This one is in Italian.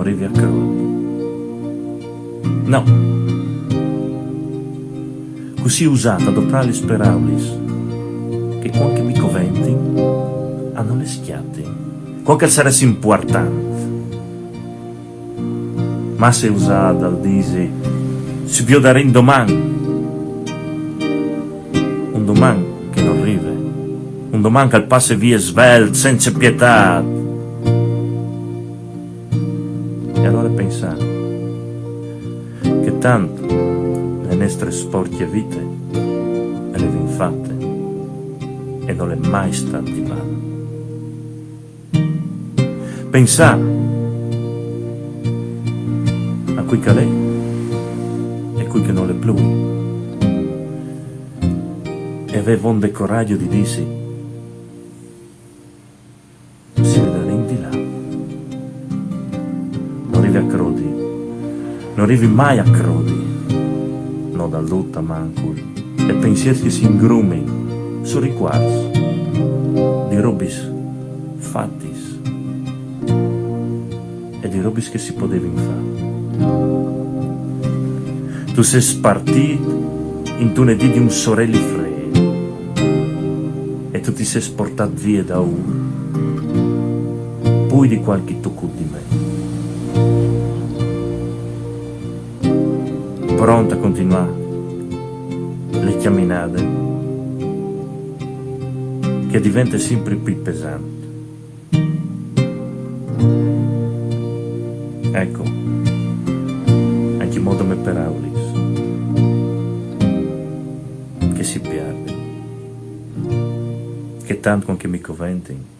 arrivi a crodi. No, così usata doprà le speraulis, che qualche mi coventi hanno le schiatti, qualche saresse importante. Ma se usata al disi, si può dare in domani, un domani che non arriva, un domani che al passo via svelto, senza pietà. E allora pensare che tanto le nostre sporche vite le avevamo fatte e non le mai state di mano. Pensare a cui che lei e cui che non le più, e aveva un coraggio di dirsi si vedrà in di là. Non arrivi a crodi, non arrivi mai a crodi, non da lotta manco, e pensieri che si ingrumi su riquars di robis fattis e di robis che si potevi fare. Tu sei spartito in lunedì di un sorelli freddo e tu ti sei sportato via da uno, poi di qualche tocco di me, pronta a continuare le camminate che diventa sempre più pesante. Ecco, anche modo me per Aulis, che si pierde, che tanto con che mi coventi.